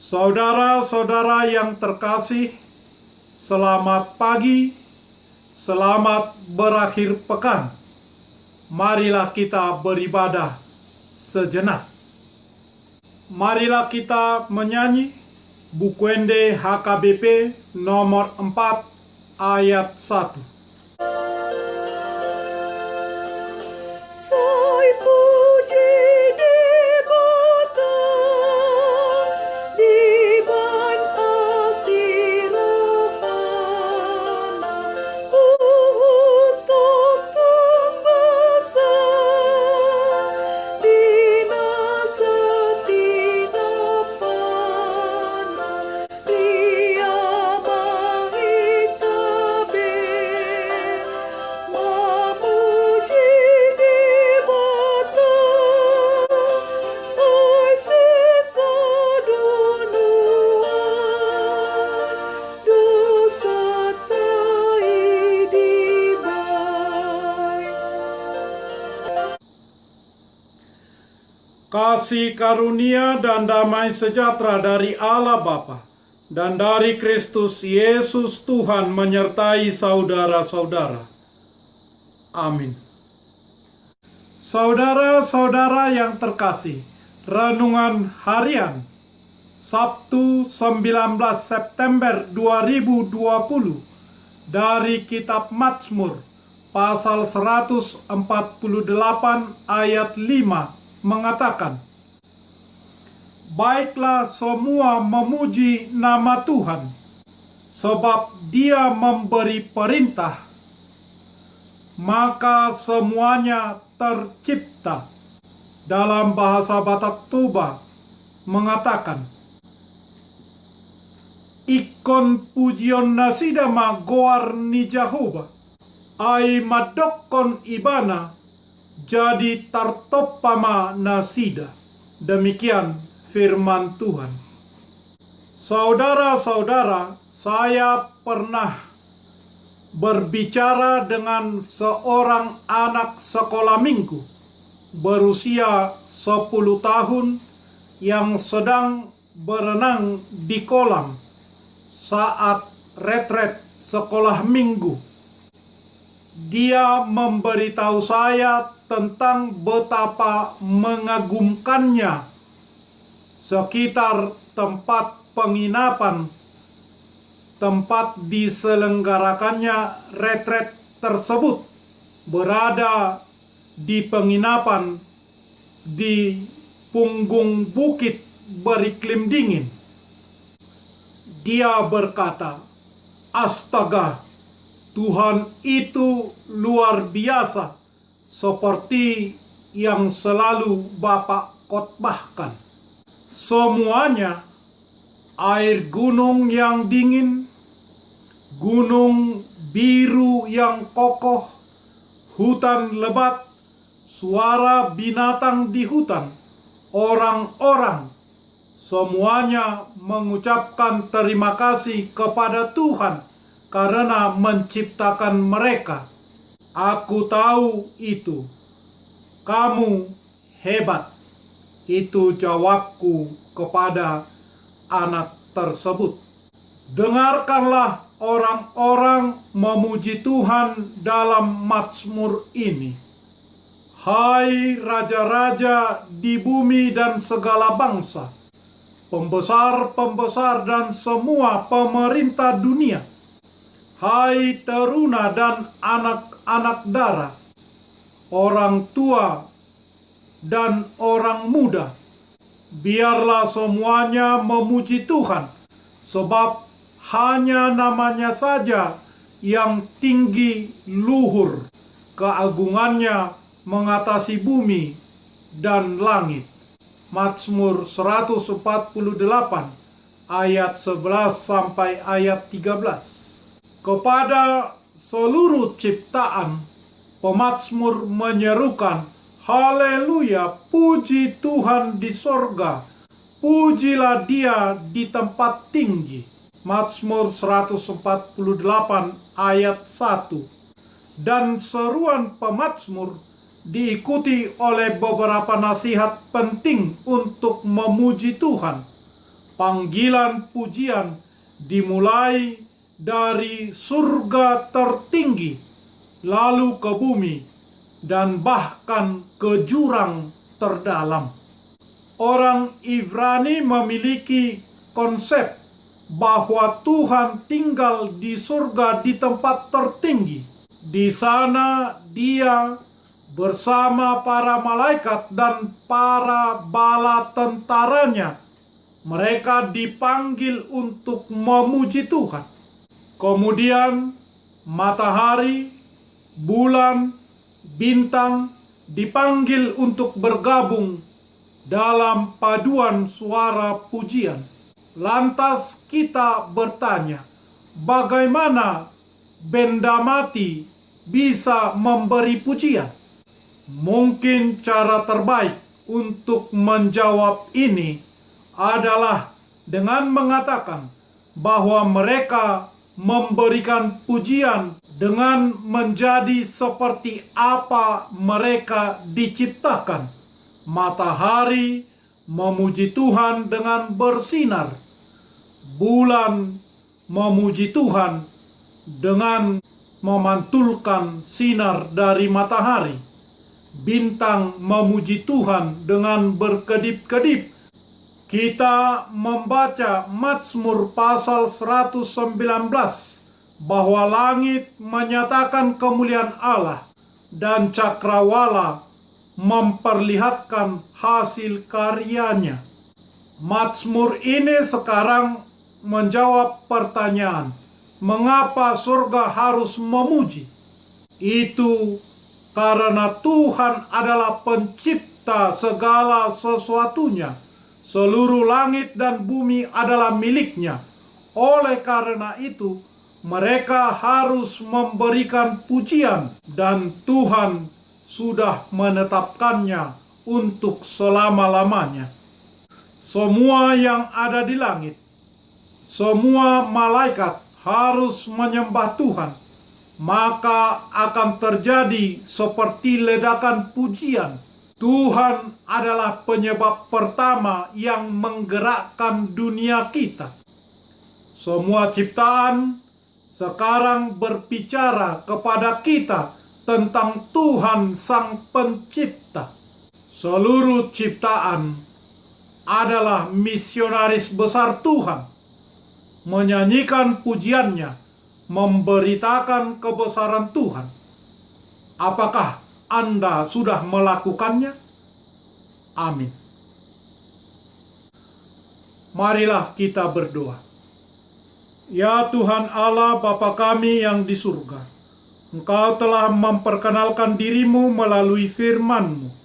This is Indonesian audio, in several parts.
Saudara-saudara yang terkasih, selamat pagi, selamat berakhir pekan. Marilah kita beribadah sejenak. Marilah kita menyanyi Bukuende HKBP nomor 4 ayat 1. Sai puji di bata, di ban asirapana, untuk pembesar, dinasa tidak pana, ria mahitabe, memuji di bata, ai sisa dunua, dosa tai dibai. Kasih karunia dan damai sejahtera dari Allah Bapa dan dari Kristus Yesus Tuhan menyertai saudara-saudara. Amin. Saudara-saudara yang terkasih, renungan harian Sabtu 19 September 2020 dari kitab Mazmur pasal 148 ayat 5 mengatakan, "Baiklah semua memuji nama Tuhan, sebab Dia memberi perintah, maka semuanya tercipta." Dalam bahasa Batak Toba mengatakan, "Ikon pujion nasidama goar ni Jehovah, ai madokon ibana, jadi tartopama nasida." Demikian firman Tuhan. Saudara-saudara, saya pernah berbicara dengan seorang anak sekolah minggu berusia 10 tahun yang sedang berenang di kolam saat retret sekolah minggu. Dia memberitahu saya tentang betapa mengagumkannya sekitar tempat penginapan, tempat diselenggarakannya retret tersebut, berada di penginapan di punggung bukit beriklim dingin. Dia berkata, "Astaga, Tuhan itu luar biasa, seperti yang selalu Bapak khotbahkan. Semuanya, air gunung yang dingin, gunung biru yang kokoh, hutan lebat, suara binatang di hutan, orang-orang, semuanya mengucapkan terima kasih kepada Tuhan karena menciptakan mereka. Aku tahu itu. Kamu hebat." Itu jawabku kepada anak tersebut. Dengarkanlah orang-orang memuji Tuhan dalam Mazmur ini. "Hai raja-raja di bumi dan segala bangsa, pembesar-pembesar dan semua pemerintah dunia, hai teruna dan anak-anak dara, orang tua dan orang muda, biarlah semuanya memuji Tuhan, sebab hanya namanya saja yang tinggi luhur, keagungannya mengatasi bumi dan langit." Mazmur 148 ayat 11 sampai ayat 13. Kepada seluruh ciptaan, pemazmur menyerukan, "Haleluya, puji Tuhan di sorga, pujilah Dia di tempat tinggi." Mazmur 148 ayat 1. Dan seruan pemazmur diikuti oleh beberapa nasihat penting untuk memuji Tuhan. Panggilan pujian dimulai dari surga tertinggi, lalu ke bumi, dan bahkan ke jurang terdalam. Orang Ibrani memiliki konsep bahwa Tuhan tinggal di surga di tempat tertinggi. Di sana Dia bersama para malaikat dan para bala tentaranya. Mereka dipanggil untuk memuji Tuhan. Kemudian matahari, bulan, bintang dipanggil untuk bergabung dalam paduan suara pujian. Lantas kita bertanya, bagaimana benda mati bisa memberi pujian? Mungkin cara terbaik untuk menjawab ini adalah dengan mengatakan bahwa mereka memberikan pujian dengan menjadi seperti apa mereka diciptakan. Matahari memuji Tuhan dengan bersinar. Bulan memuji Tuhan dengan memantulkan sinar dari matahari. Bintang memuji Tuhan dengan berkedip-kedip. Kita membaca Mazmur pasal 119 bahwa langit menyatakan kemuliaan Allah dan cakrawala memperlihatkan hasil karyanya. Mazmur ini sekarang menjawab pertanyaan, mengapa surga harus memuji? Itu karena Tuhan adalah pencipta segala sesuatunya. Seluruh langit dan bumi adalah miliknya. Oleh karena itu, mereka harus memberikan pujian, dan Tuhan sudah menetapkannya untuk selama-lamanya. Semua yang ada di langit, semua malaikat harus menyembah Tuhan. Maka akan terjadi seperti ledakan pujian. Tuhan adalah penyebab pertama yang menggerakkan dunia kita. Semua ciptaan sekarang berbicara kepada kita tentang Tuhan Sang Pencipta. Seluruh ciptaan adalah misionaris besar Tuhan, menyanyikan pujiannya, memberitakan kebesaran Tuhan. Apakah Anda sudah melakukannya? Amin. Marilah kita berdoa. Ya Tuhan Allah Bapa kami yang di surga, Engkau telah memperkenalkan dirimu melalui firman-Mu,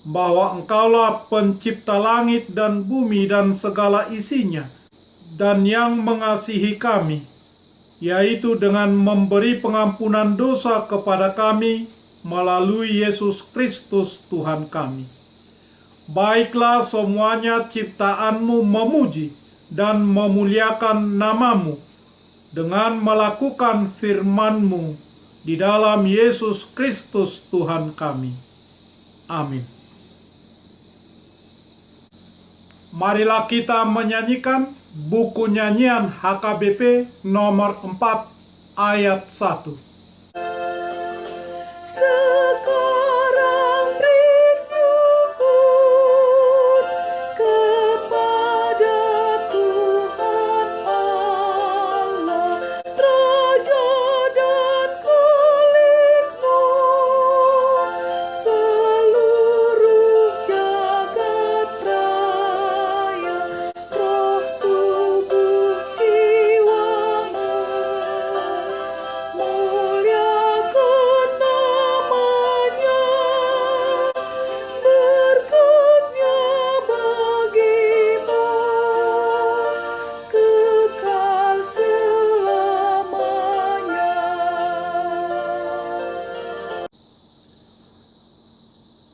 bahwa Engkaulah pencipta langit dan bumi dan segala isinya, dan yang mengasihi kami, yaitu dengan memberi pengampunan dosa kepada kami melalui Yesus Kristus Tuhan kami. Baiklah semuanya ciptaan-Mu memuji dan memuliakan nama-Mu dengan melakukan firman-Mu di dalam Yesus Kristus Tuhan kami. Amin. Marilah kita menyanyikan buku nyanyian HKBP nomor 4 ayat 1. Sekarang bersyukur kepada Tuhan Allah, Raja dan Khalid-Mu, seluruh jagat raya, roh tubuh jiwamu, muliakan namanya, berkatnya bagimu kekal selamanya.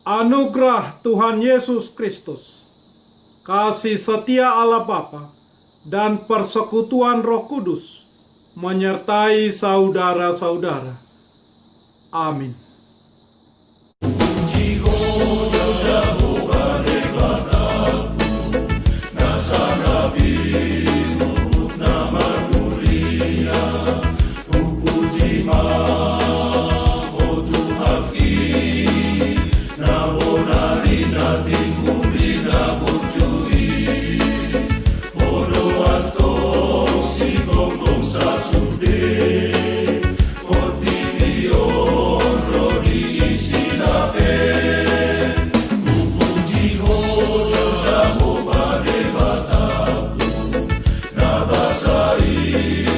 Anugerah Tuhan Yesus Kristus, kasih setia Allah Bapa, dan persekutuan Roh Kudus menyertai saudara-saudara. Amin. Jehova Jehovah Dewa Tahu, Nasa Nabi kembali.